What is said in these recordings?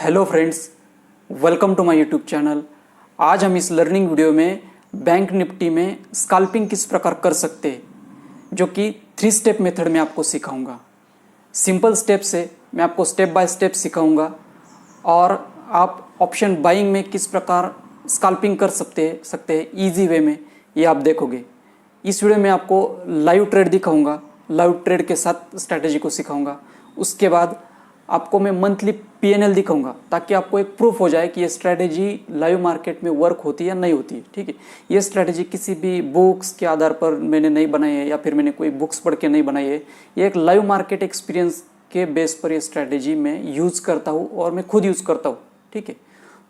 Hello friends, welcome to my YouTube channel. आज हम इस लर्निंग वीडियो में बैंक निफ्टी में स्कैल्पिंग किस प्रकार कर सकते हैं, जो कि 3 स्टेप मेथड में आपको सिखाऊंगा। सिंपल स्टेप से मैं आपको स्टेप बाय स्टेप सिखाऊंगा और आप ऑप्शन बाइंग में किस प्रकार स्कैल्पिंग कर सकते हैं ईजी वे में, ये आप देखोगे। इस वीडियो में आपको लाइव ट्रेड दिखाऊंगा, लाइव ट्रेड के साथ स्ट्रैटेजी को सिखाऊंगा। उसके बाद आपको मैं मंथली पीएनएल दिखाऊंगा ताकि आपको एक प्रूफ हो जाए कि ये स्ट्रैटेजी लाइव मार्केट में वर्क होती है या नहीं होती है। ठीक है, ये स्ट्रैटेजी किसी भी बुक्स के आधार पर मैंने नहीं बनाई है या फिर मैंने कोई बुक्स पढ़ के नहीं बनाई है। ये एक लाइव मार्केट एक्सपीरियंस के बेस पर ये स्ट्रैटेजी मैं यूज़ करता हूँ और मैं खुद यूज़ करता हूँ। ठीक है,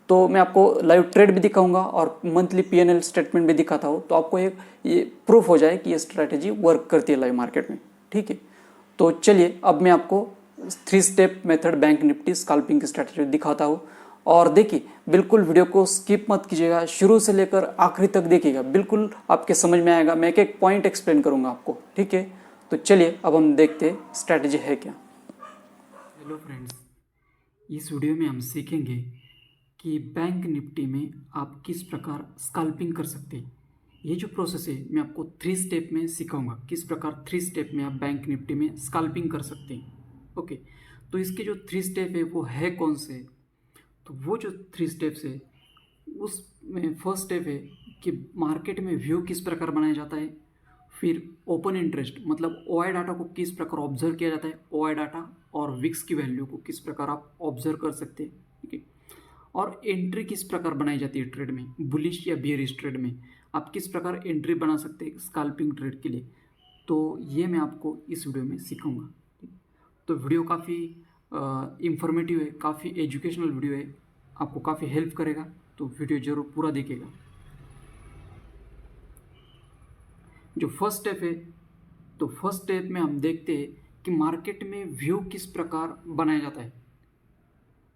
तो मैं आपको लाइव ट्रेड भी दिखाऊंगा और मंथली पीएनएल स्टेटमेंट भी दिखाता हूँ, तो आपको एक ये प्रूफ हो जाए कि ये स्ट्रैटेजी वर्क करती है लाइव मार्केट में। ठीक है, तो चलिए अब मैं आपको 3 step method bank Nifty scalping की स्ट्रैटेजी दिखाता हूँ। और देखिए, बिल्कुल वीडियो को स्किप मत कीजिएगा, शुरू से लेकर आखिरी तक देखिएगा, बिल्कुल आपके समझ में आएगा। मैं एक एक पॉइंट एक्सप्लेन करूँगा आपको। ठीक है, तो चलिए अब हम देखते हैं स्ट्रैटेजी है क्या। हेलो फ्रेंड्स, इस वीडियो में हम सीखेंगे कि बैंक निफ्टी में आप किस प्रकार स्कैल्पिंग कर सकते हैं। ये जो प्रोसेस है मैं आपको 3 स्टेप में सिखाऊंगा, किस प्रकार 3 स्टेप में आप बैंक निफ्टी में स्कैल्पिंग कर सकते हैं। ओके, तो इसके जो 3 स्टेप है वो है कौन से? तो वो जो 3 स्टेप्स है उसमें फर्स्ट स्टेप है कि मार्केट में व्यू किस प्रकार बनाया जाता है। फिर ओपन इंटरेस्ट मतलब ओआई डाटा को किस प्रकार ऑब्जर्व किया जाता है, ओआई डाटा और विक्स की वैल्यू को किस प्रकार आप ऑब्जर्व कर सकते हैं। ठीक है, और एंट्री किस प्रकार बनाई जाती है ट्रेड में, बुलिश या बियरिश ट्रेड में आप किस प्रकार एंट्री बना सकते हैं स्कैल्पिंग ट्रेड के लिए। तो ये मैं आपको इस वीडियो में सिखाऊंगा। तो वीडियो काफ़ी इंफॉर्मेटिव है, काफ़ी एजुकेशनल वीडियो है, आपको काफ़ी हेल्प करेगा, तो वीडियो ज़रूर पूरा देखिएगा। जो फर्स्ट स्टेप है, तो फर्स्ट स्टेप में हम देखते हैं कि मार्केट में व्यू किस प्रकार बनाया जाता है।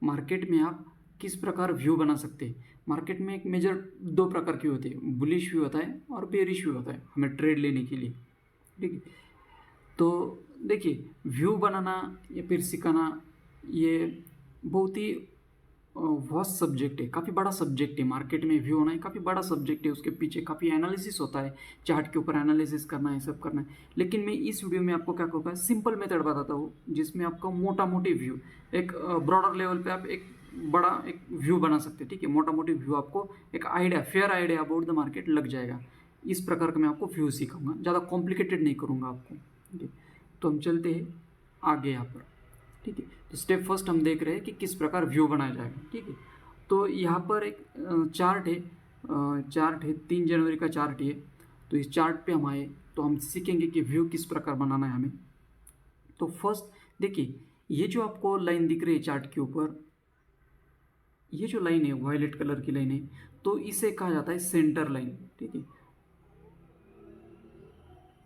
मार्केट में आप किस प्रकार व्यू बना सकते हैं। मार्केट में एक मेजर 2 प्रकार की होती है, बुलिश व्यू होता है और बेरिश व्यू होता है हमें ट्रेड लेने के लिए। ठीक है, तो देखिए, व्यू बनाना या फिर सिखाना ये बहुत ही वास्ट सब्जेक्ट है, काफ़ी बड़ा सब्जेक्ट है। मार्केट में व्यू होना है काफ़ी बड़ा सब्जेक्ट है, उसके पीछे काफ़ी एनालिसिस होता है, चार्ट के ऊपर एनालिसिस करना है, सब करना है। लेकिन मैं इस वीडियो में आपको क्या करूँगा, सिंपल मेथड बताता हूँ जिसमें आपका मोटा मोटी व्यू, एक ब्रॉडर लेवल पे आप एक बड़ा एक व्यू बना सकते हैं। ठीक है, मोटा मोटी व्यू आपको एक idea, fair idea about the market लग जाएगा। इस प्रकार का मैं आपको व्यू सिखाऊंगा, ज़्यादा कॉम्प्लिकेटेड नहीं करूँगा आपको। ठीक है, तो हम चलते हैं आगे यहाँ पर। ठीक है, तो स्टेप फर्स्ट हम देख रहे हैं कि किस प्रकार व्यू बनाया जाएगा। ठीक है, तो यहाँ पर एक चार्ट है, 3 जनवरी का चार्ट है। तो इस चार्ट पे हम आए तो हम सीखेंगे कि व्यू किस प्रकार बनाना है हमें। तो फर्स्ट देखिए, ये जो आपको लाइन दिख रही है चार्ट के ऊपर, ये जो लाइन है वायलेट कलर की लाइन है, तो इसे कहा जाता है सेंटर लाइन। ठीक है,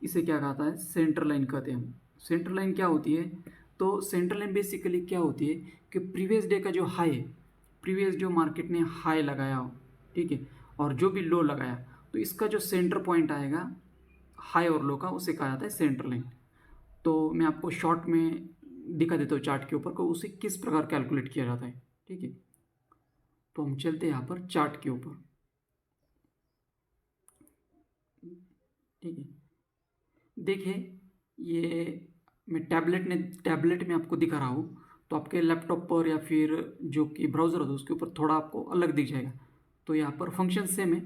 इसे क्या कहता है, सेंटर लाइन कहते हैं हम। सेंटर लाइन क्या होती है? तो सेंटर लाइन बेसिकली क्या होती है कि प्रीवियस डे का जो हाई है, प्रीवियस जो मार्केट ने हाई लगाया हो, ठीक है, और जो भी लो लगाया, तो इसका जो सेंटर पॉइंट आएगा हाई और लो का, उसे कहा जाता है सेंटर लाइन। तो मैं आपको शॉर्ट में दिखा देता हूँ चार्ट के ऊपर को उसे किस प्रकार कैलकुलेट किया जाता है। ठीक है, तो हम चलते हैं यहाँ पर चार्ट के ऊपर। ठीक है, देखिए, ये मैं टैबलेट में आपको दिखा रहा हूँ, तो आपके लैपटॉप पर या फिर जो कि ब्राउज़र होता है उसके ऊपर थोड़ा आपको अलग दिख जाएगा। तो यहाँ पर फंक्शन सेम है,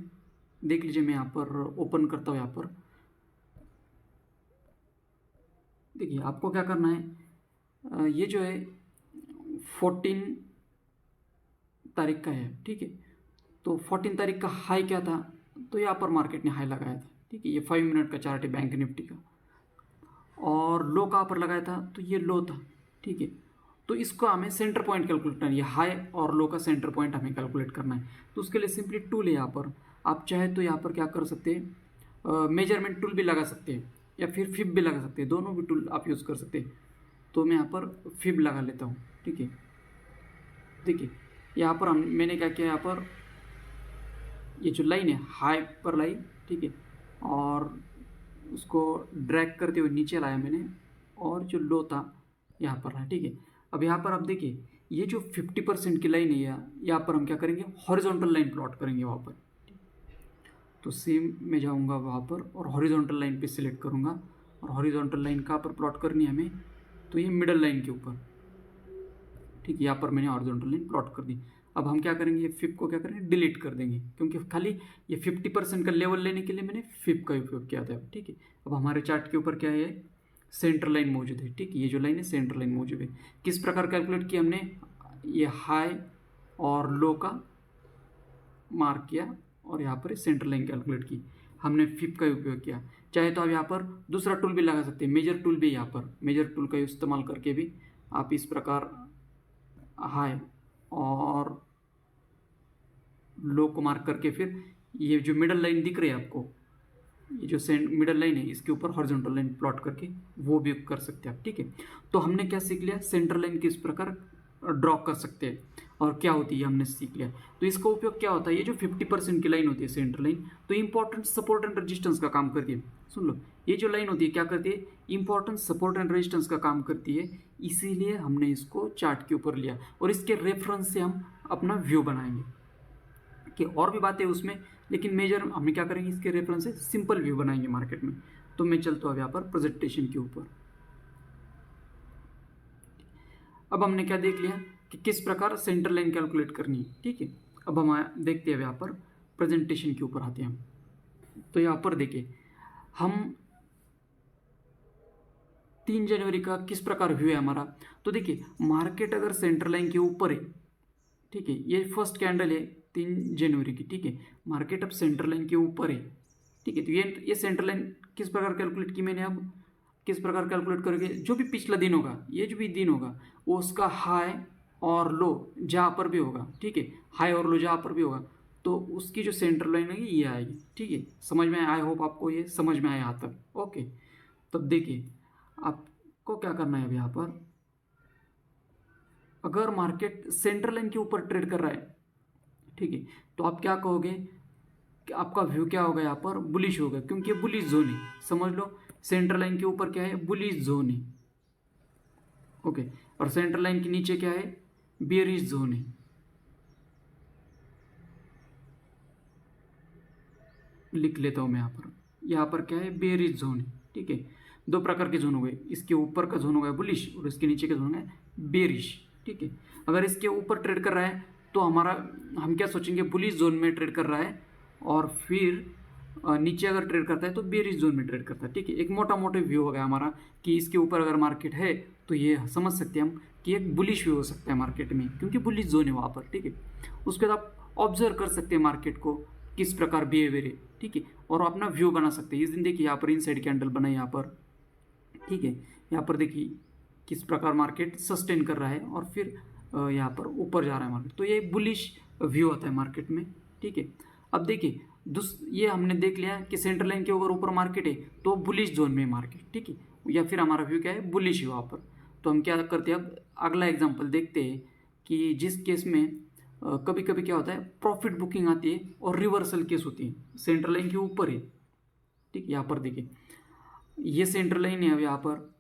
देख लीजिए। मैं यहाँ पर ओपन करता हूँ। यहाँ पर देखिए, आपको क्या करना है, ये जो है 14 तारीख का है। ठीक है, तो 14 तारीख का हाई क्या था, तो यहाँ पर मार्केट ने हाई लगाया था। ठीक है, ये 5 मिनट का चार्ट है बैंक निफ्टी का, और लो कहाँ पर लगाया था, तो ये लो था। ठीक है, तो इसको हमें सेंटर पॉइंट कैलकुलेट करना है, ये हाई और लो का सेंटर पॉइंट हमें कैलकुलेट करना है। तो उसके लिए सिंपली टूल है यहाँ पर, आप चाहे तो यहाँ पर क्या कर सकते हैं, मेजरमेंट टूल भी लगा सकते हैं या फिर फिब भी लगा सकते हैं, दोनों भी टूल आप यूज़ कर सकते हैं। तो मैं यहाँ पर फिब लगा लेता हूँ। ठीक है, देखिए यहाँ पर मैंने क्या किया, यहाँ पर ये जो लाइन है हाई पर लाइन, ठीक है, और उसको ड्रैग करते हुए नीचे लाया मैंने, और जो लो था यहाँ पर रहा। ठीक है, अब यहाँ पर आप देखिए, ये जो 50% की लाइन है यहाँ पर हम क्या करेंगे, हॉरिजॉन्टल लाइन प्लॉट करेंगे वहाँ पर। तो सेम मैं जाऊँगा वहाँ पर और हॉरिजॉन्टल लाइन पे सिलेक्ट करूँगा, और हॉरिजॉन्टल लाइन कहाँ पर प्लॉट करनी है हमें, तो ये मिडल लाइन के ऊपर। ठीक है, यहाँ पर मैंने हॉरिजॉन्टल लाइन प्लॉट कर दी। अब हम क्या करेंगे, फिप को क्या करेंगे, डिलीट कर देंगे, क्योंकि खाली ये 50% का लेवल लेने के लिए मैंने फिप का उपयोग किया था। ठीक है, अब हमारे चार्ट के ऊपर क्या है, सेंटर लाइन मौजूद है। ठीक है, ये जो लाइन है सेंटर लाइन मौजूद है। किस प्रकार कैलकुलेट किया हमने, ये हाई और लो का मार्क किया और यहाँ पर सेंटर लाइन कैलकुलेट की, हमने फिप का उपयोग किया। चाहे तो आप यहाँ पर दूसरा टूल भी लगा सकते हैं, मेजर टूल भी, यहाँ पर मेजर टूल का इस्तेमाल करके भी आप इस प्रकार हाई और लो को मार्क करके फिर ये जो मिडल लाइन दिख रही है आपको, ये जो मिडल लाइन है इसके ऊपर हॉरिजॉन्टल लाइन प्लॉट करके वो भी कर सकते हैं आप। ठीक है, तो हमने क्या सीख लिया, सेंटर लाइन किस प्रकार ड्रॉ कर सकते हैं और क्या होती है हमने सीख लिया। तो इसका उपयोग क्या होता है, ये जो 50% की लाइन होती है सेंटर लाइन, तो इंपॉर्टेंट सपोर्ट एंड रेजिस्टेंस का काम करती है। सुन लो, ये जो लाइन होती है क्या करती है, इंपॉर्टेंट सपोर्ट एंड रेजिस्टेंस का काम करती है, इसीलिए हमने इसको चार्ट के ऊपर लिया और इसके रेफरेंस से हम अपना व्यू बनाएंगे। कि और भी बातें उसमें, लेकिन मेजर हम क्या करेंगे, इसके रेफरेंस से सिंपल व्यू बनाएंगे मार्केट में। तो मैं चलता हूँ यहाँ पर प्रेजेंटेशन के ऊपर। अब हमने क्या देख लिया कि किस प्रकार सेंटर लाइन कैलकुलेट करनी है। ठीक है, अब हम देखते हैं यहाँ पर प्रेजेंटेशन के ऊपर आते हैं हम। तो यहाँ पर देखिए, हम 3 जनवरी का किस प्रकार व्यू है हमारा। तो देखिए, मार्केट अगर सेंटर लाइन के ऊपर है, ठीक है, ये फर्स्ट कैंडल है 3 जनवरी की। ठीक है, मार्केट अब सेंटर लाइन के ऊपर है। ठीक है, तो ये सेंटर लाइन किस प्रकार कैलकुलेट की मैंने, अब किस प्रकार कैलकुलेट करके, जो भी पिछला दिन होगा, ये जो भी दिन होगा वो उसका हाई और लो जहाँ पर भी होगा, ठीक है, हाई और लो जहाँ पर भी होगा, तो उसकी जो सेंटर लाइन है ये आएगी। ठीक है, समझ में आया, आई होप आपको ये समझ में आया यहाँ तक। ओके, तब देखिए आपको क्या करना है अब यहाँ पर, अगर मार्केट सेंटर लाइन के ऊपर ट्रेड कर रहा है, ठीक है, तो आप क्या कहोगे कि आपका व्यू क्या होगा, यहाँ पर बुलिश होगा, क्योंकि ये बुलिश जोन है। समझ लो, सेंटर लाइन के ऊपर क्या है, बुलिश जोन है। ओके, और सेंटर लाइन के नीचे क्या है, बेयरिश जोन है। लिख लेता हूं मैं यहाँ पर क्या है, बेयरिश जोन है। ठीक है, 2 प्रकार के जोन हो गए, इसके ऊपर का जोन हो गया बुलिश और इसके नीचे का जोन है बेयरिश। ठीक है, अगर इसके ऊपर ट्रेड कर रहा है तो हम क्या सोचेंगे, बुलिश जोन में ट्रेड कर रहा है, और फिर नीचे अगर ट्रेड करता है तो बेयरिश जोन में ट्रेड करता है। ठीक है, एक मोटा मोटा व्यू हो गया हमारा कि इसके ऊपर अगर मार्केट है तो ये समझ सकते हैं हम कि एक बुलिश व्यू हो सकता है मार्केट में, क्योंकि बुलिश जोन है वहाँ पर। ठीक है, उसके बाद आप ऑब्जर्व कर सकते हैं मार्केट को किस प्रकार बिहेवियर है। ठीक है, और अपना व्यू बना सकते हैं। इस दिन देखिए यहाँ पर इनसाइड कैंडल बना है यहाँ पर। ठीक है, यहाँ पर देखिए किस प्रकार मार्केट सस्टेन कर रहा है और फिर यहाँ पर ऊपर जा रहा है मार्केट, तो ये बुलिश व्यू आता है मार्केट में। ठीक है, अब देखिए ये हमने देख लिया कि सेंटर लाइन के ऊपर मार्केट है तो बुलिश जोन में मार्केट। ठीक है, या फिर हमारा व्यू क्या है, बुलिश है वहाँ पर। तो हम क्या करते हैं, अब अगला एग्जाम्पल देखते हैं कि जिस केस में कभी कभी क्या होता है, प्रॉफिट बुकिंग आती है और रिवर्सल केस होती है, सेंटर लाइन के ऊपर है। ठीक, यहाँ पर देखिए ये सेंटर लाइन है, अब यहाँ पर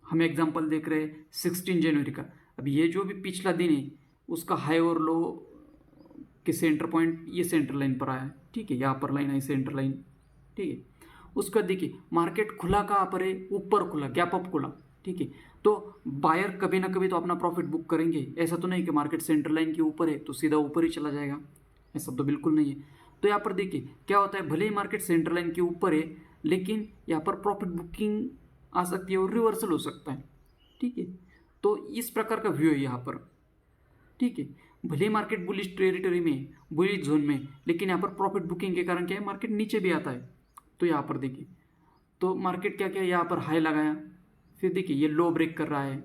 हम एग्जाम्पल देख रहे हैं 16 जनवरी का। अब ये जो भी पिछला दिन है उसका हाई और लो के सेंटर पॉइंट ये सेंटर लाइन पर आया है। ठीक है, यहाँ पर लाइन आई सेंटर लाइन। ठीक है, उसका देखिए मार्केट खुला कहाँ पर है, ऊपर खुला, गैप अप खुला। ठीक है, तो बायर कभी ना कभी तो अपना प्रॉफिट बुक करेंगे। ऐसा तो नहीं कि मार्केट सेंटर लाइन के ऊपर है तो सीधा ऊपर ही चला जाएगा, ऐसा तो बिल्कुल नहीं है। तो यहाँ पर देखिए क्या होता है, भले ही मार्केट सेंटर लाइन के ऊपर है लेकिन यहाँ पर प्रॉफिट बुकिंग आ सकती है और रिवर्सल हो सकता है। ठीक है, तो इस प्रकार का व्यू है यहाँ पर। ठीक है, भले मार्केट बुलिश टेरिटरी में, बुलिश जोन में, लेकिन यहाँ पर प्रॉफिट बुकिंग के कारण क्या है, मार्केट नीचे भी आता है। तो यहाँ पर देखिए, तो मार्केट क्या क्या यहाँ पर हाई लगाया, फिर देखिए ये लो ब्रेक कर रहा है,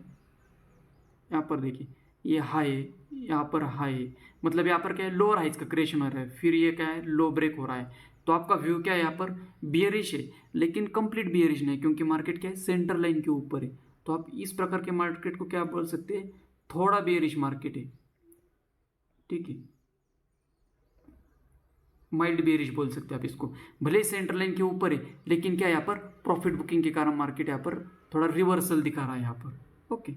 यहाँ पर देखिए ये हाई है, यहाँ पर हाई है, मतलब यहाँ पर क्या है, लोअर हाइज का क्रिएशन हो रहा है, फिर ये क्या है, लो ब्रेक हो रहा है। तो आपका व्यू क्या है, यहाँ पर बियरिश है, लेकिन कंप्लीट बियरिश नहीं, क्योंकि मार्केट क्या है, सेंटर लाइन के ऊपर है। तो आप इस प्रकार के मार्केट को क्या बोल सकते हैं, थोड़ा बियरिश मार्केट है। ठीक है, माइल्ड बियरिश बोल सकते हैं आप इसको, भले सेंटर लाइन के ऊपर है लेकिन क्या यहाँ पर प्रॉफिट बुकिंग के कारण मार्केट यहाँ पर थोड़ा रिवर्सल दिखा रहा है यहाँ पर। ओके,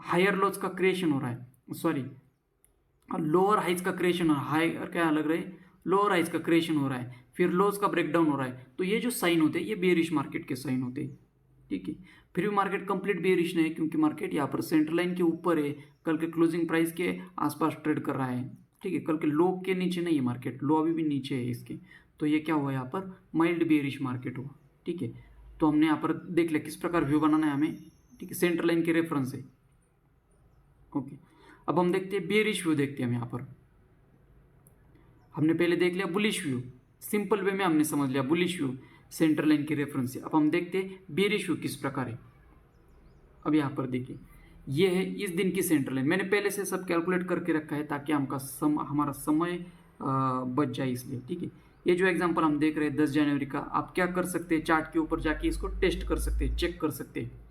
हायर लोज का क्रिएशन हो रहा है, सॉरी लोअर हाइज का क्रिएशन हो रहा है, हायर क्या लग रहा है, लोअर हाइज का क्रिएशन हो रहा है, फिर लोज का ब्रेकडाउन हो रहा है, तो ये जो साइन होते हैं ये बेयरिश मार्केट के साइन होते हैं। ठीक है, फिर भी मार्केट कंप्लीट बेयरिश नहीं है क्योंकि मार्केट यहाँ पर सेंटर लाइन के ऊपर है, कल के क्लोजिंग प्राइस के आसपास ट्रेड कर रहा है। ठीक है, कल के लो के नीचे नहीं है मार्केट, लो अभी भी नीचे है इसके, तो ये क्या हुआ यहाँ पर माइल्ड बेयरिश मार्केट हुआ। ठीक है, तो हमने यहाँ पर देख लिया किस प्रकार व्यू बनाना है हमें। ठीक है, सेंटर लाइन के रेफरेंस है। ओके, अब हम देखते हैं बेयरिश व्यू, देखते हैं हम यहाँ पर। हमने पहले देख लिया बुलिश व्यू, सिंपल वे में हमने समझ लिया बुलिश व्यू सेंटर लाइन के रेफरेंस से। अब हम देखते हैं बेयरिश व्यू किस प्रकार है। अब यहाँ पर देखिए, ये है इस दिन की सेंटर लाइन, मैंने पहले से सब कैलकुलेट करके रखा है ताकि हमारा समय बच जाए इसलिए। ठीक है, ये जो एग्जांपल हम देख रहे हैं 10 जनवरी का, आप क्या कर सकते हैं, चार्ट के ऊपर जाके इसको टेस्ट कर सकते हैं, चेक कर सकते हैं।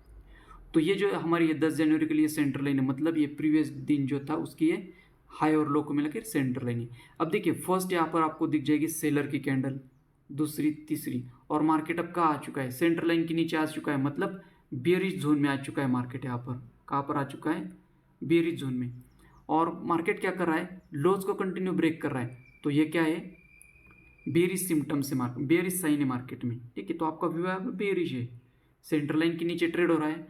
तो ये जो हमारी ये 10 जनवरी के लिए सेंटर लाइन है, मतलब ये प्रीवियस दिन जो था उसकी ये हाई और लो को मिलाकर सेंटर लाइन है। अब देखिए फर्स्ट यहाँ पर आपको दिख जाएगी सेलर की कैंडल, दूसरी, तीसरी, और मार्केट अब कहाँ आ चुका है, सेंटर लाइन के नीचे आ चुका है, मतलब बेयरिश जोन में आ चुका है मार्केट। यहाँ पर कहाँ पर आ चुका है, बेयरिश जोन में। और मार्केट क्या कर रहा है, लोज को कंटिन्यू ब्रेक कर रहा है, तो ये क्या है, बेयरिश सिम्टम्स है, मार्केट बेयरिश साइन है मार्केट में। ठीक है, तो आपका व्यू है बेयरिश है, सेंटर लाइन के नीचे ट्रेड हो रहा है,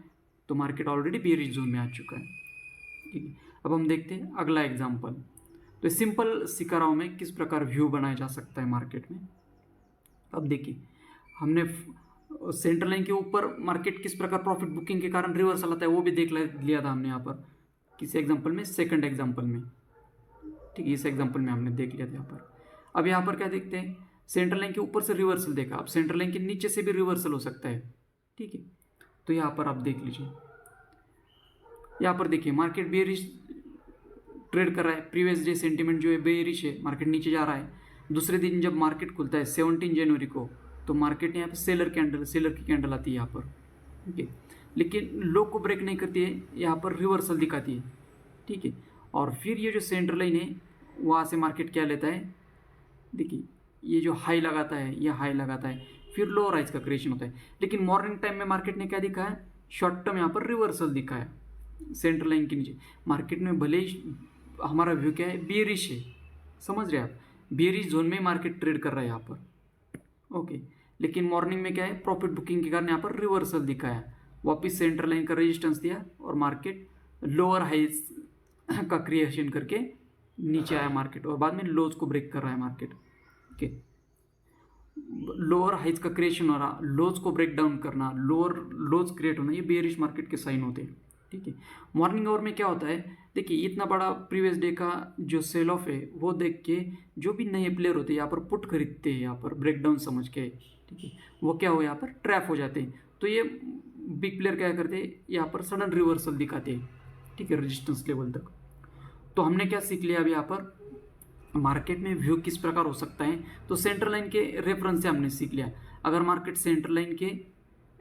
तो मार्केट ऑलरेडी बेयरिश जोन में आ चुका है। ठीक है, अब हम देखते हैं अगला एग्जांपल। तो सिंपल सिखा रहा हूं मैं किस प्रकार व्यू बनाया जा सकता है मार्केट में। अब देखिए, हमने सेंटर लाइन के ऊपर मार्केट किस प्रकार प्रॉफिट बुकिंग के कारण रिवर्सल आता है वो भी देख लिया था हमने यहाँ पर किस एग्जांपल में, सेकंड एग्जांपल में। ठीक है, इस एग्जांपल में हमने देख लिया था यहाँ पर। अब यहाँ पर क्या देखते हैं, सेंटर लाइन के ऊपर से रिवर्सल देखा, अब सेंटर लाइन के नीचे से भी रिवर्सल हो सकता है। ठीक है, तो यहाँ पर आप देख लीजिए, यहाँ पर देखिए मार्केट बेयरिश ट्रेड कर रहा है, प्रीवियस डे सेंटीमेंट जो है बेयरिश है, मार्केट नीचे जा रहा है। दूसरे दिन जब मार्केट खुलता है 17 जनवरी को, तो मार्केट यहाँ पर सेलर की कैंडल आती है यहाँ पर। ठीक है, लेकिन लो को ब्रेक नहीं करती है, यहाँ पर रिवर्सल दिखाती है। ठीक है, और फिर ये जो सेंटर लाइन है वहाँ से मार्केट क्या लेता है, देखिए ये जो हाई लगाता है, ये हाई लगाता है, फिर लोअर राइज का क्रिएशन होता है। लेकिन मॉर्निंग टाइम में मार्केट ने क्या दिखा है, शॉर्ट टर्म यहाँ पर रिवर्सल दिखा है सेंटर लाइन के नीचे। मार्केट में भले ही हमारा व्यू क्या है, बेयरिश है, समझ रहे हैं आप, बेयरिश जोन में मार्केट ट्रेड कर रहा है यहाँ पर। ओके, लेकिन मॉर्निंग में क्या है, प्रॉफिट बुकिंग के कारण यहाँ पर रिवर्सल दिखा है, वापिस सेंटर लाइन का रेजिस्टेंस दिया और मार्केट लोअर हाइज का क्रिएशन करके नीचे आया मार्केट, और बाद में लोज को ब्रेक कर रहा है मार्केट। ओके, लोअर हाइज का क्रिएशन हो रहा, लोज को ब्रेक डाउन करना, लोअर लोज क्रिएट होना, ये बेयरिश मार्केट के साइन होते हैं। ठीक है, मॉर्निंग आवर में क्या होता है, देखिए इतना बड़ा प्रीवियस डे का जो सेल ऑफ है वो देख के जो भी नए प्लेयर होते हैं यहाँ पर पुट खरीदते हैं, यहाँ पर ब्रेकडाउन समझ के। ठीक है, वो क्या हो, यहाँ पर ट्रैप हो जाते हैं, तो ये बिग प्लेयर क्या करते हैं, यहाँ पर सडन रिवर्सल दिखाते हैं। ठीक है, रेजिस्टेंस लेवल तक। तो हमने क्या सीख लिया अब यहाँ पर, मार्केट में व्यू किस प्रकार हो सकता है, तो सेंटर लाइन के रेफरेंस से हमने सीख लिया। अगर मार्केट सेंटर लाइन के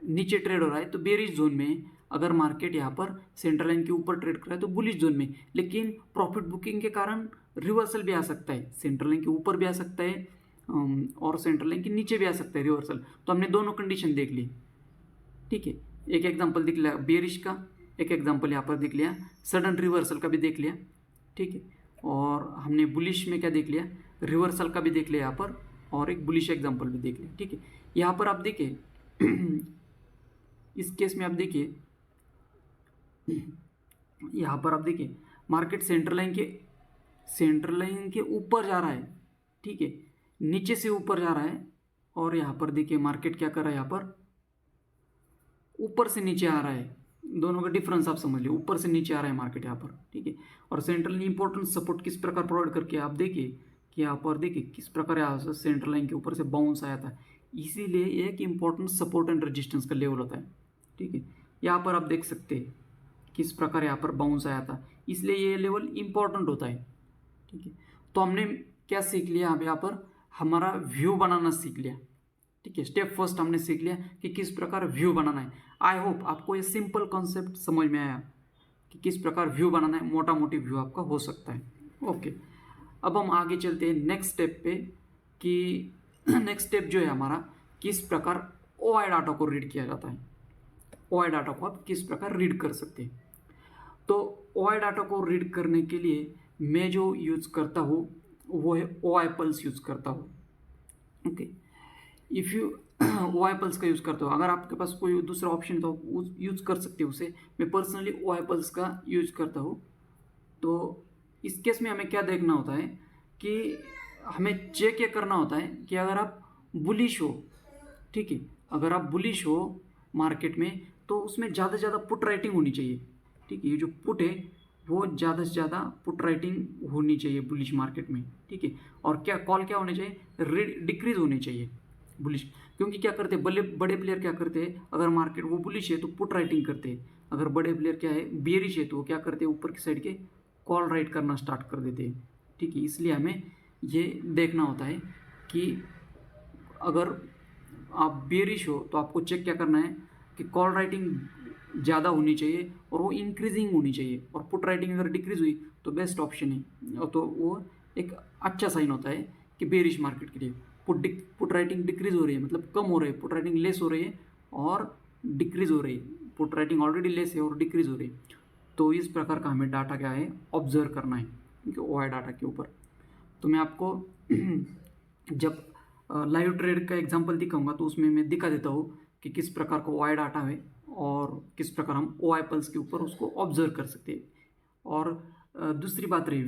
नीचे ट्रेड हो रहा है तो बेयरिश जोन में, अगर मार्केट यहाँ पर सेंटर लाइन के ऊपर ट्रेड कर रहा है तो बुलिश जोन में। लेकिन प्रॉफिट बुकिंग के कारण रिवर्सल भी आ सकता है, सेंटर लाइन के ऊपर भी आ सकता है और सेंटर लाइन के नीचे भी आ सकता है रिवर्सल। तो हमने दोनों कंडीशन देख ली। ठीक है, एक एग्जाम्पल दिख लिया बेयरिश का, एक एग्जाम्पल यहाँ पर दिख लिया सडन रिवर्सल का भी देख लिया। ठीक है, और हमने बुलिश में क्या देख लिया, रिवर्सल का भी देख लिया यहाँ पर, और एक बुलिश एग्जाम्पल भी देख लिया। ठीक है, यहाँ पर आप देखिए इस केस में आप देखिए, यहाँ पर आप देखिए मार्केट सेंटर लाइन के ऊपर जा रहा है। ठीक है, नीचे से ऊपर जा रहा है, और यहाँ पर देखिए मार्केट क्या कर रहा है, यहाँ पर ऊपर से नीचे आ रहा है। दोनों का डिफरेंस आप समझ लीजिए, ऊपर से नीचे आ रहा है मार्केट यहाँ पर। ठीक है, और सेंट्रल लाइन इंपॉर्टेंट सपोर्ट किस प्रकार प्रोवाइड करके आप देखिए कि यहाँ पर देखिए किस प्रकार यहाँ से सेंट्रल लाइन के ऊपर से बाउंस आया था, इसीलिए एक इंपॉर्टेंट सपोर्ट एंड रेजिस्टेंस का लेवल होता है। ठीक है, यहाँ पर आप देख सकते हैं किस प्रकार यहाँ पर बाउंस आया था, इसलिए ये लेवल इंपॉर्टेंट होता है। ठीक है, तो हमने क्या सीख लिया, अब यहाँ पर हमारा व्यू बनाना सीख लिया। ठीक है, स्टेप फर्स्ट हमने सीख लिया कि किस प्रकार व्यू बनाना है। आई होप आपको ये सिंपल कॉन्सेप्ट समझ में आया कि किस प्रकार व्यू बनाना है, मोटा मोटी व्यू आपका हो सकता है। ओके, अब हम आगे चलते हैं नेक्स्ट स्टेप पे कि नेक्स्ट स्टेप जो है हमारा, किस प्रकार ओआई डाटा को रीड किया जाता है। ओआई डाटा को आप किस प्रकार रीड कर सकते हैं। तो OI डाटा को रीड करने के लिए मैं जो यूज़ करता हूँ वो है OI पल्स यूज़ करता हूँ। Okay, if you OI pulse का यूज़ करते हो, अगर आपके पास कोई दूसरा ऑप्शन तो यूज़ कर सकते हो उसे। मैं पर्सनली OI पल्स का यूज़ करता हूँ। तो इस केस में हमें क्या देखना होता है कि हमें चेक ये करना होता है कि अगर आप बुलिश हो, ठीक है, अगर आप बुलिश हो मार्केट में तो उसमें ज़्यादा से ज़्यादा पुट राइटिंग होनी चाहिए। ठीक है, ये जो पुट है वो ज़्यादा से ज़्यादा पुट राइटिंग होनी चाहिए बुलिश मार्केट में। ठीक है, और क्या कॉल क्या होने चाहिए, डिक्रीज होनी चाहिए बुलिश। क्योंकि क्या करते हैं बड़े प्लेयर, क्या करते हैं, अगर मार्केट वो बुलिश है तो पुट राइटिंग करते हैं, अगर बड़े प्लेयर क्या है बेरिश है तो वो क्या करते हैं ऊपर की साइड के कॉल राइट करना स्टार्ट कर देते हैं। ठीक है, इसलिए हमें ये देखना होता है कि अगर आप बेरिश हो तो आपको चेक क्या करना है कि कॉल राइटिंग ज़्यादा होनी चाहिए और वो इंक्रीजिंग होनी चाहिए, और पुट राइटिंग अगर डिक्रीज हुई तो बेस्ट ऑप्शन है, और तो वो एक अच्छा साइन होता है कि बेरिश मार्केट के लिए। पुट राइटिंग डिक्रीज हो रही है मतलब कम हो रही है, पुट राइटिंग लेस हो रही है और डिक्रीज हो रही है, पुट राइटिंग ऑलरेडी लेस है और डिक्रीज हो रही है। तो इस प्रकार का हमें डाटा क्या है ऑब्जर्व करना है क्योंकि OI डाटा के ऊपर। तो मैं आपको जब लाइव ट्रेड का एग्जांपल दिखाऊंगा तो उसमें मैं दिखा देता हूँ कि किस प्रकार का OI डाटा है और किस प्रकार हम OI पल्स के ऊपर उसको ऑब्जर्व कर सकते हैं। और दूसरी बात रही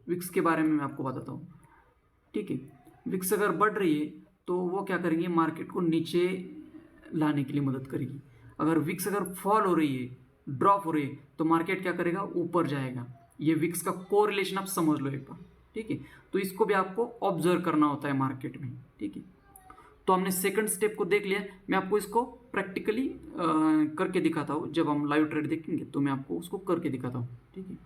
विक्स के बारे में मैं आपको बताता हूँ। ठीक है, विक्स अगर बढ़ रही है तो वो क्या करेंगे, मार्केट को नीचे लाने के लिए मदद करेगी। अगर विक्स अगर फॉल हो रही है, ड्रॉप हो रही है, तो मार्केट क्या करेगा, ऊपर जाएगा। ये विक्स का कोरिलेशन आप समझ लो एक बार। ठीक है, तो इसको भी आपको ऑब्जर्व करना होता है मार्केट में। ठीक है, तो हमने सेकंड स्टेप को देख लिया। मैं आपको इसको प्रैक्टिकली करके दिखाता हूँ। जब हम लाइव ट्रेड देखेंगे तो मैं आपको उसको करके दिखाता हूँ। ठीक है,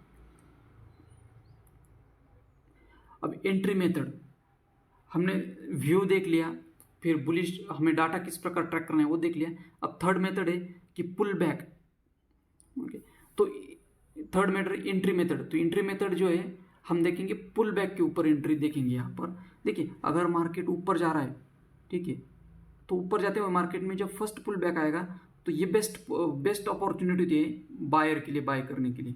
अब एंट्री मेथड हमने व्यू देख लिया, फिर बुलिश हमें डाटा किस प्रकार ट्रैक करना है वो देख लिया। अब थर्ड मेथड है कि पुल बैक। ओके, तो थर्ड मेथड एंट्री मेथड। तो एंट्री मेथड जो है हम देखेंगे पुल बैक के ऊपर एंट्री देखेंगे। यहाँ पर देखिए, अगर मार्केट ऊपर जा रहा है, ठीक है, तो ऊपर जाते हुए मार्केट में जब फर्स्ट पुल बैक आएगा तो ये बेस्ट अपॉर्चुनिटी है बायर के लिए, बाय करने के लिए।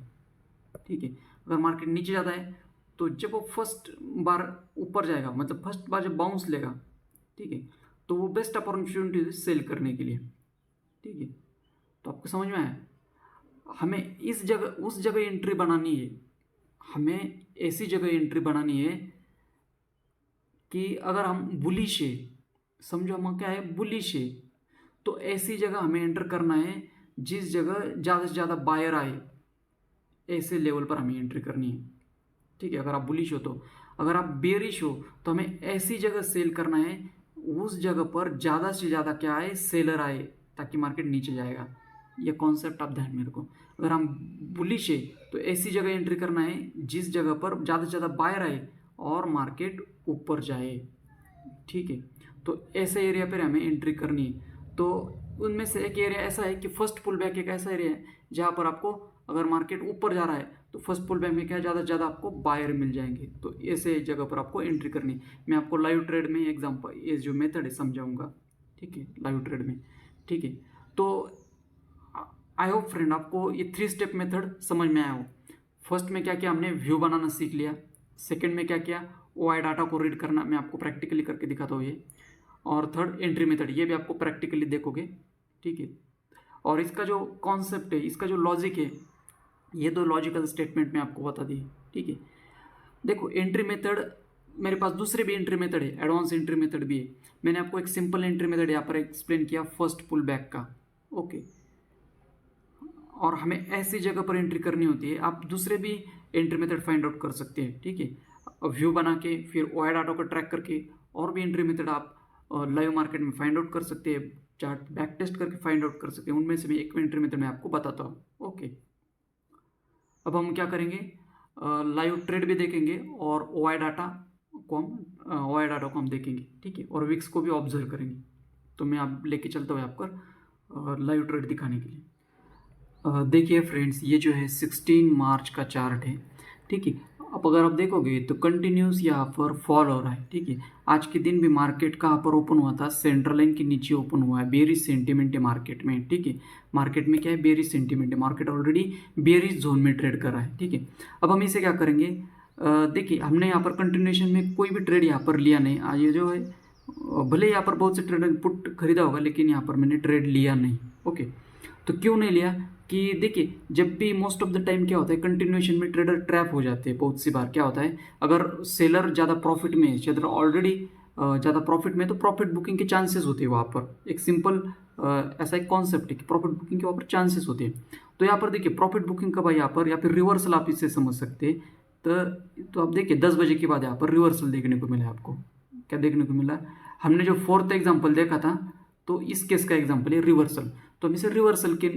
ठीक है, अगर मार्केट नीचे जाता है तो जब वो फर्स्ट बार ऊपर जाएगा, मतलब फर्स्ट बार जब बाउंस लेगा, ठीक है, तो वो बेस्ट अपॉर्चुनिटी है सेल करने के लिए। ठीक है, तो आपको समझ में आया। हमें इस जगह उस जगह एंट्री बनानी है, हमें ऐसी जगह एंट्री बनानी है कि अगर हम बुलिश है, समझो हम क्या है बुलिश है, तो ऐसी जगह हमें एंटर करना है जिस जगह ज़्यादा से ज़्यादा बायर आए, ऐसे लेवल पर हमें एंट्री करनी है। ठीक है, अगर आप बुलिश हो तो। अगर आप बेरिश हो तो हमें ऐसी जगह सेल करना है उस जगह पर ज़्यादा से ज़्यादा क्या आए, सेलर आए, ताकि मार्केट नीचे जाएगा। ये कॉन्सेप्ट आप ध्यान में रखो। अगर हम बुलिश है तो ऐसी जगह एंट्री करना है जिस जगह पर ज़्यादा से ज़्यादा बायर आए और मार्केट ऊपर जाए। ठीक है, तो ऐसे एरिया पर हमें एंट्री करनी है। तो उनमें से एक एरिया ऐसा है कि फर्स्ट पुल बैक एक ऐसा एरिया है जहाँ पर आपको अगर मार्केट ऊपर जा रहा है तो फर्स्ट पुल बैक में क्या ज़्यादा से ज़्यादा आपको बायर मिल जाएंगे। तो ऐसे जगह पर आपको एंट्री करनी है। मैं आपको लाइव ट्रेड में एग्जांपल ये जो मेथड है समझाऊंगा। ठीक है, लाइव ट्रेड में। ठीक है, तो आई होप फ्रेंड आपको ये 3 स्टेप मेथड समझ में आया हो। फर्स्ट में क्या किया, हमने व्यू बनाना सीख लिया। सेकेंड में क्या किया, OI डाटा को रीड करना, मैं आपको प्रैक्टिकली करके दिखाता हूँ ये। और थर्ड एंट्री मेथड, ये भी आपको प्रैक्टिकली देखोगे। ठीक है, और इसका जो कॉन्सेप्ट है, इसका जो लॉजिक है, ये 2 लॉजिकल स्टेटमेंट में आपको बता दी। ठीक है, देखो एंट्री मेथड, मेरे पास दूसरे भी एंट्री मेथड है, एडवांस एंट्री मेथड भी है। मैंने आपको एक सिंपल एंट्री मेथड यहाँ पर एक्सप्लेन किया फर्स्ट पुल बैक का। ओके, और हमें ऐसी जगह पर एंट्री करनी होती है। आप दूसरे भी एंट्री मेथड फाइंड आउट कर सकते हैं। ठीक है, व्यू बना के फिर OI डाटा को ट्रैक करके और भी एंट्री मेथड आप लाइव मार्केट में फाइंड आउट कर सकते हैं, चार्ट बैक टेस्ट करके फाइंड आउट कर सकते हैं। उनमें से मैं एक एंट्री मेथड मैं आपको बताता हूँ। ओके, अब हम क्या करेंगे, लाइव ट्रेड भी देखेंगे और OI डाटा को हम देखेंगे। ठीक है, और विक्स को भी ऑब्जर्व करेंगे। तो मैं आप लेके चलता हूँ आपको लाइव ट्रेड दिखाने के लिए। देखिए फ्रेंड्स, ये जो है 16 मार्च का चार्ट है। ठीक है, अब अगर आप देखोगे तो कंटिन्यूस यहाँ पर फॉल हो रहा है, ठीक है। आज के दिन भी मार्केट कहाँ पर ओपन हुआ था, सेंट्रल लाइन के नीचे ओपन हुआ है। बेरिश सेंटीमेंट है मार्केट में, ठीक है। मार्केट में क्या है, बेरिश सेंटीमेंट है। मार्केट ऑलरेडी बेरिश जोन में ट्रेड कर रहा है, ठीक है। अब हम इसे क्या करेंगे, देखिए हमने यहाँ पर कंटिन्यूएशन में कोई भी ट्रेड यहाँ पर लिया नहीं। आज ये जो है भले यहाँ पर बहुत से ट्रेडर पुट खरीदा होगा, लेकिन यहाँ पर मैंने ट्रेड लिया नहीं, ओके। तो क्यों नहीं लिया कि देखिए जब भी मोस्ट ऑफ द टाइम क्या होता है, कंटिन्यूएशन में ट्रेडर ट्रैप हो जाते हैं। बहुत सी बार क्या होता है, अगर सेलर ज़्यादा प्रॉफिट में है, सेलर ऑलरेडी ज़्यादा प्रॉफिट में, तो प्रॉफिट बुकिंग के चांसेस होते हैं वहाँ पर। एक सिंपल ऐसा एक कॉन्सेप्ट है कि प्रॉफिट बुकिंग के वहाँ पर चांसेस होते हैं। तो यहाँ पर देखिए प्रॉफिट बुकिंग कब आई यहाँ पर, या फिर रिवर्सल आप इससे समझ सकते हैं। तो आप देखिए 10 बजे के बाद यहाँ पर रिवर्सल देखने को मिला। आपको क्या देखने को मिला, हमने जो फोर्थ एग्जाम्पल देखा था, तो इस केस का एग्जाम्पल है रिवर्सल। तो हम इसे रिवर्सल के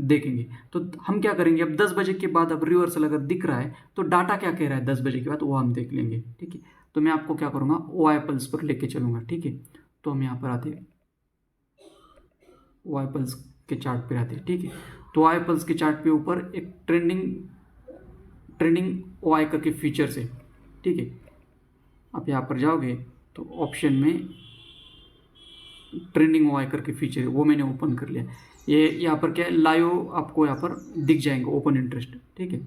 देखेंगे। तो हम क्या करेंगे, अब 10 बजे के बाद अब रिवर्सल अगर दिख रहा है तो डाटा क्या कह रहा है 10 बजे के बाद, वो हम देख लेंगे, ठीक है। तो मैं आपको क्या करूँगा, OI पल्स पर लेके चलूँगा, ठीक है। तो हम यहाँ पर आते हैं, OI पल्स के चार्ट पे आते हैं, ठीक है। तो OI पल्स के चार्ट पे ऊपर एक ट्रेंडिंग OI करके फीचर्स है, ठीक है। आप यहाँ पर जाओगे तो ऑप्शन में ट्रेंडिंग OI करके फीचर है, वो मैंने ओपन कर लिया। ये यहाँ पर क्या है, लाइव आपको यहाँ पर दिख जाएंगे ओपन इंटरेस्ट, ठीक है।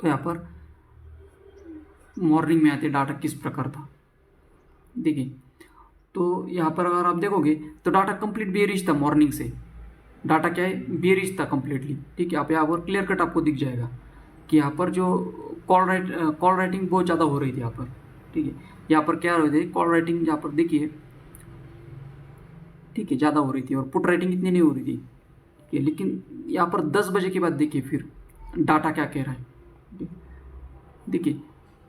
तो यहाँ पर मॉर्निंग में आते डाटा किस प्रकार था, देखिए। तो यहाँ पर अगर आप देखोगे तो डाटा कंप्लीट बेरिश था मॉर्निंग से। डाटा क्या है, बेरिश था कंप्लीटली, ठीक है। आप यहाँ पर क्लियर कट आपको दिख जाएगा कि यहाँ पर जो कॉल राइटिंग बहुत ज़्यादा हो रही थी यहाँ पर, ठीक है। यहाँ पर क्या हो रही थी, कॉल राइटिंग यहाँ पर देखिए, ठीक है, ज़्यादा हो रही थी, और पुट राइटिंग इतनी नहीं हो रही थी, ठीक है। लेकिन यहाँ पर 10 बजे के बाद देखिए फिर डाटा क्या कह रहा है, देखिए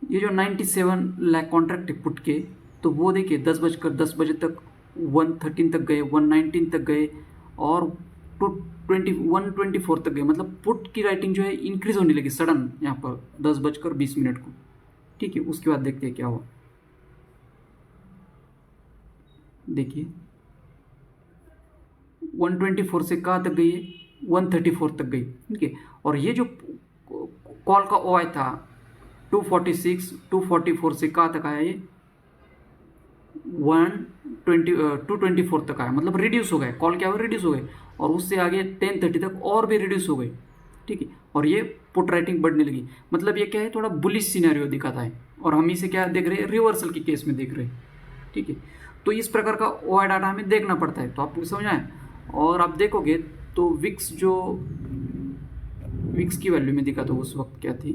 ये जो 97 लाख कॉन्ट्रैक्ट है पुट के, तो वो देखिए 10 बजे तक 113 तक गए, 119 तक गए, और 124 तक गए। मतलब पुट की राइटिंग जो है इंक्रीज होने लगी सडन यहाँ पर 10:20 को, ठीक है। उसके बाद देखते हैं क्या हुआ, देखिए 124 से कहाँ तक गई है, 134 तक गई, ठीक है। और ये जो कॉल का OI था 246 244 से कहाँ तक आया, ये 224 तक आया। मतलब रिड्यूस हो गए, कॉल क्या हुआ, रिड्यूस हो गए, और उससे आगे 10:30 तक और भी रिड्यूस हो गए, ठीक है। और ये पुट राइटिंग बढ़ने लगी। मतलब ये क्या है, थोड़ा बुलिश सिनेरियो दिखाता है, और हम इसे क्या देख रहे हैं, रिवर्सल के केस में देख रहे हैं, ठीक है। तो इस प्रकार का OI डाटा हमें देखना पड़ता है। तो आपको समझ आए। और आप देखोगे तो विक्स की वैल्यू में दिखा, तो उस वक्त क्या थी,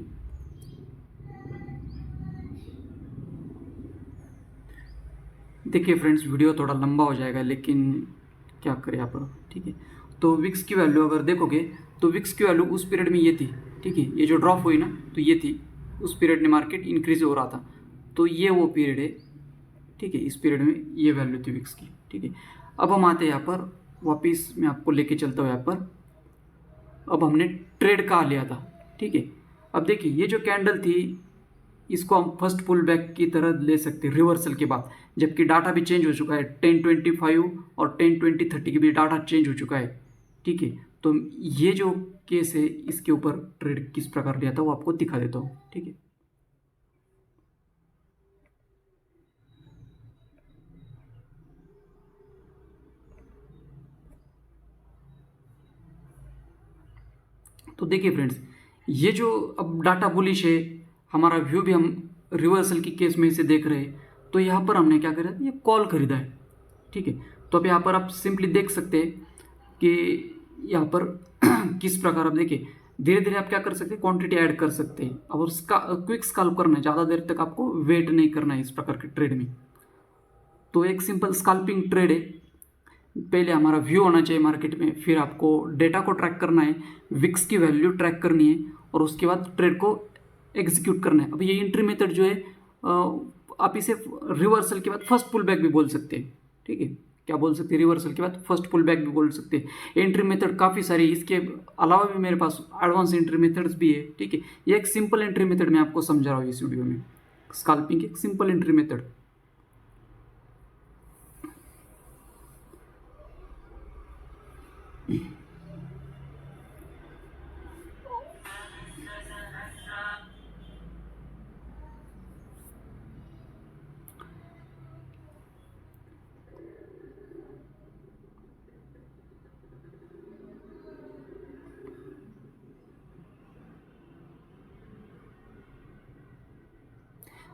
देखिए फ्रेंड्स वीडियो थोड़ा लंबा हो जाएगा, लेकिन क्या करें यहाँ पर, ठीक है। तो विक्स की वैल्यू अगर देखोगे तो विक्स की वैल्यू उस पीरियड में ये थी, ठीक है। ये जो ड्रॉप हुई ना, तो ये थी उस पीरियड में मार्केट इंक्रीज हो रहा था, तो ये वो पीरियड है, ठीक है। इस पीरियड में ये वैल्यू थी विक्स की, ठीक है। अब हम आते हैं यहाँ पर वापिस, मैं आपको लेके चलता हूँ यहाँ पर। अब हमने ट्रेड कहाँ लिया था, ठीक है। अब देखिए ये जो कैंडल थी, इसको हम फर्स्ट पुल बैक की तरह ले सकते हैं रिवर्सल के बाद, जबकि डाटा भी चेंज हो चुका है। 10:25 और 10:20 के भी डाटा चेंज हो चुका है, ठीक है। तो ये जो केस है, इसके ऊपर ट्रेड किस प्रकार लिया था वो आपको दिखा देता हूँ, ठीक है। तो देखिए फ्रेंड्स, ये जो अब डाटा बुलिश है, हमारा व्यू भी हम रिवर्सल की केस में इसे देख रहे हैं। तो यहाँ पर हमने क्या करा, ये कॉल खरीदा है, ठीक है। तो अब यहाँ पर आप सिंपली देख सकते हैं कि यहाँ पर किस प्रकार, आप देखिए धीरे धीरे आप क्या कर सकते हैं, क्वांटिटी ऐड कर सकते हैं। अब उसका क्विक स्कैल्प करना है, ज़्यादा देर तक आपको वेट नहीं करना है इस प्रकार के ट्रेड में। तो एक सिंपल स्कैल्पिंग ट्रेड है। पहले हमारा व्यू होना चाहिए मार्केट में, फिर आपको डेटा को ट्रैक करना है, विक्स की वैल्यू ट्रैक करनी है, और उसके बाद ट्रेड को एग्जीक्यूट करना है। अब ये एंट्री मेथड जो है, आप इसे रिवर्सल के बाद फर्स्ट पुल बैक भी बोल सकते हैं, ठीक है। क्या बोल सकते हैं, रिवर्सल के बाद फर्स्ट पुल बैक भी बोल सकते हैं। एंट्री मेथड काफ़ी सारी, इसके अलावा भी मेरे पास एडवांस एंट्री मेथड्स भी है, ठीक है। ये एक सिंपल एंट्री मेथड मैं आपको समझा रहा हूँ इस वीडियो में, स्कैल्पिंग एक सिंपल एंट्री मेथड।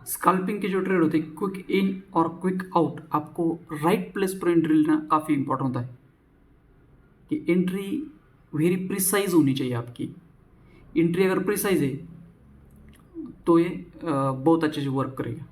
स्कैल्पिंग के जो ट्रेड होते हैं क्विक इन और क्विक आउट, आपको राइट प्लेस पर एंट्री लेना काफ़ी इंपॉर्टेंट होता है कि एंट्री वेरी प्रिसाइज होनी चाहिए आपकी। एंट्री अगर प्रिसाइज है तो ये बहुत अच्छे से वर्क करेगा।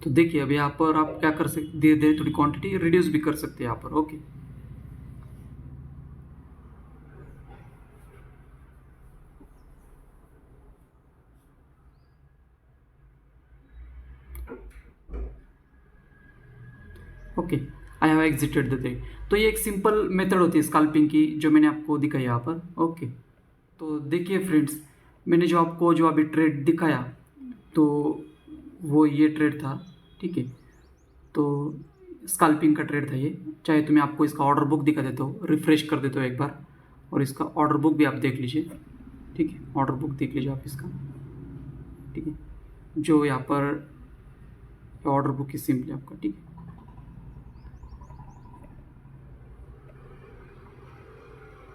तो देखिए अब यहाँ पर आप क्या कर सकते, धीरे धीरे थोड़ी क्वांटिटी रिड्यूस भी कर सकते हैं यहाँ पर। Okay, okay, I have exerted the trade. तो ये एक सिंपल मेथड होती है स्कैल्पिंग की जो मैंने आपको दिखाई यहाँ पर। ओके, तो देखिए फ्रेंड्स, मैंने जो आपको जो अभी ट्रेड दिखाया तो वो ये ट्रेड था, ठीक है। तो स्कैल्पिंग का ट्रेड था ये। चाहे तो मैं आपको इसका ऑर्डर बुक दिखा देता हूँ, रिफ्रेश कर देता हूँ एक बार, और इसका ऑर्डर बुक भी आप देख लीजिए, ठीक है। ऑर्डर बुक देख लीजिए आप इसका, ठीक है। जो यहाँ पर ऑर्डर बुक है सिंपली आपका, ठीक है।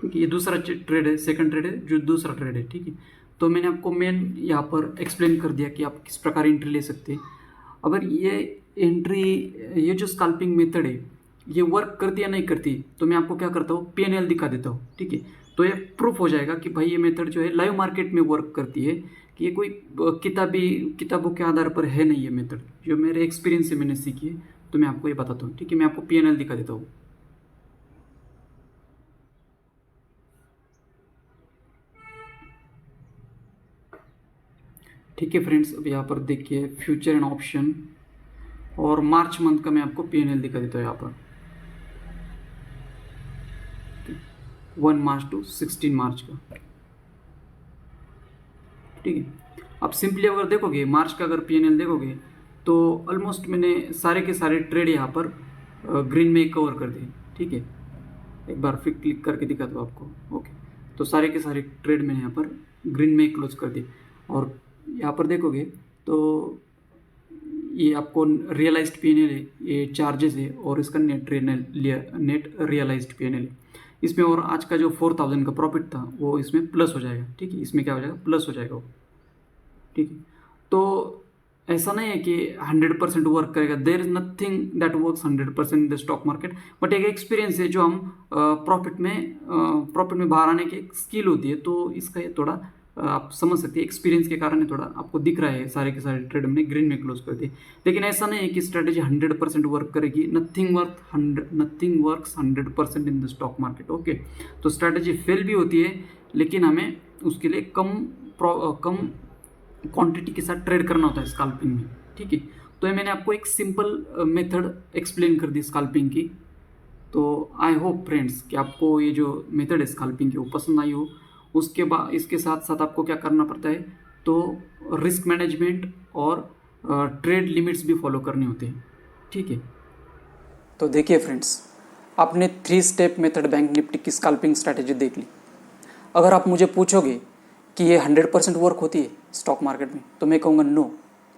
ठीक है, ये दूसरा ट्रेड है, सेकंड ट्रेड है, जो दूसरा ट्रेड है, ठीक है। तो मैंने आपको मेन यहाँ पर एक्सप्लेन कर दिया कि आप किस प्रकार एंट्री ले सकते हैं। अगर ये एंट्री, ये जो स्कैल्पिंग मेथड है ये वर्क करती या नहीं करती, तो मैं आपको क्या करता हूँ, PNL दिखा देता हूँ, ठीक है। तो ये प्रूफ हो जाएगा कि भाई ये मेथड जो है लाइव मार्केट में वर्क करती है, कि ये कोई किताबों के आधार पर है नहीं। ये मेथड जो मेरे एक्सपीरियंस से मैंने सीखी है, तो मैं आपको ये बताता हूँ, ठीक है। मैं आपको PNL दिखा देता हूँ। ठीक है फ्रेंड्स, अब यहाँ पर देखिए फ्यूचर एंड ऑप्शन, और मार्च मंथ का मैं आपको PNL दिखा देता हूँ यहाँ पर, 1 मार्च टू 16 मार्च का, ठीक है। आप सिंपली अगर देखोगे मार्च का, अगर PNL देखोगे तो ऑलमोस्ट मैंने सारे के सारे ट्रेड यहाँ पर ग्रीन में कवर कर दिए, ठीक है। एक बार फिर क्लिक करके दिखा दो आपको। ओके, तो सारे के सारे ट्रेड मैंने यहाँ पर ग्रीन में क्लोज कर दिए। और यहाँ पर देखोगे तो ये आपको रियलाइज्ड PNL है, ये चार्जेस है, और इसका नेट रियलाइज्ड PNL है इसमें। और आज का जो 4000 का प्रॉफिट था वो इसमें प्लस हो जाएगा, ठीक है। इसमें क्या हो जाएगा, प्लस हो जाएगा वो, ठीक है। तो ऐसा नहीं है कि 100% वर्क करेगा, देर is nothing that works 100% in the stock market, but एक एक्सपीरियंस है जो हम प्रॉफिट में बाहर आने की स्किल होती है। तो इसका ये थोड़ा आप समझ सकते हैं, एक्सपीरियंस के कारण थोड़ा आपको दिख रहा है सारे के सारे ट्रेड हमने ग्रीन में क्लोज कर दिए। लेकिन ऐसा नहीं है कि स्ट्रेटेजी 100% वर्क करेगी। Nothing works 100% in the stock market. Okay, तो स्ट्रेटेजी फेल भी होती है, लेकिन हमें उसके लिए कम क्वांटिटी के साथ ट्रेड करना होता है स्कैल्पिंग में, ठीक है। तो ये मैंने आपको एक सिंपल मेथड एक्सप्लेन कर दी स्कैल्पिंग की। तो आई होप फ्रेंड्स कि आपको ये जो मेथड है स्कैल्पिंग की वो पसंद आई हो। उसके बाद इसके साथ साथ आपको क्या करना पड़ता है, तो रिस्क मैनेजमेंट और ट्रेड लिमिट्स भी फॉलो करने होते हैं, ठीक है। तो देखिए फ्रेंड्स, आपने 3 स्टेप मेथड बैंक निफ्टी की स्कैल्पिंग स्ट्रैटेजी देख ली। अगर आप मुझे पूछोगे कि ये 100% वर्क होती है स्टॉक मार्केट में, तो मैं कहूँगा no,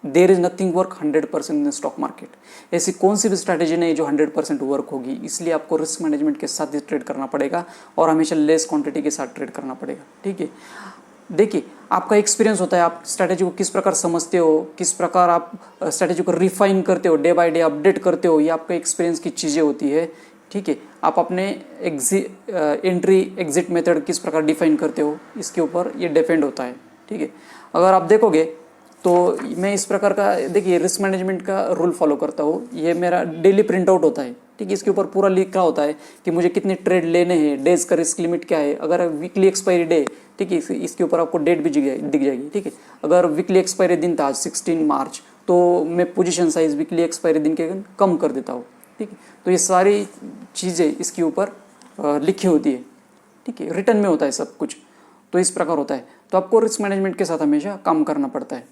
there is nothing work 100% in stock market. ऐसी कौन सी भी स्ट्रैटेजी नहीं जो 100% वर्क होगी। इसलिए आपको रिस्क मैनेजमेंट के साथ ही ट्रेड करना पड़ेगा और हमेशा लेस क्वांटिटी के साथ ट्रेड करना पड़ेगा, ठीक है। देखिए, आपका एक्सपीरियंस होता है, आप स्ट्रैटेजी को किस प्रकार समझते हो, किस प्रकार आप स्ट्रैटेजी को रिफाइन करते हो, डे बाय डे अपडेट करते हो, ये आपका एक्सपीरियंस की चीज़ें होती है, ठीक है। आप अपने एंट्री एग्जिट मेथड किस प्रकार डिफाइन करते हो, इसके ऊपर ये डिपेंड होता है, ठीक है। अगर आप देखोगे तो मैं इस प्रकार का, देखिए, रिस्क मैनेजमेंट का रूल फॉलो करता हूँ। ये मेरा डेली प्रिंट आउट होता है, ठीक है। इसके ऊपर पूरा लिखा होता है कि मुझे कितने ट्रेड लेने हैं, डेज का रिस्क लिमिट क्या है, अगर वीकली एक्सपायरी डे, ठीक है, इसके ऊपर आपको डेट भी दिख जाएगी, ठीक है। अगर वीकली एक्सपायरी दिन था 16 मार्च, तो मैं पोजीशन साइज वीकली एक्सपायरी दिन के कम कर देता हूँ, ठीक है। तो ये सारी चीज़ें इसके ऊपर लिखी होती है, ठीक है, रिटर्न में होता है सब कुछ। तो इस प्रकार होता है। तो आपको रिस्क मैनेजमेंट के साथ हमेशा काम करना पड़ता है,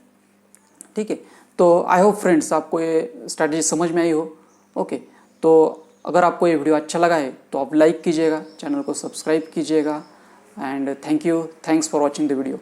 ठीक है। तो आई होप फ्रेंड्स आपको ये स्ट्रैटेजी समझ में आई हो। ओके, तो अगर आपको ये वीडियो अच्छा लगा है तो आप लाइक कीजिएगा, चैनल को सब्सक्राइब कीजिएगा, and thanks for watching the video.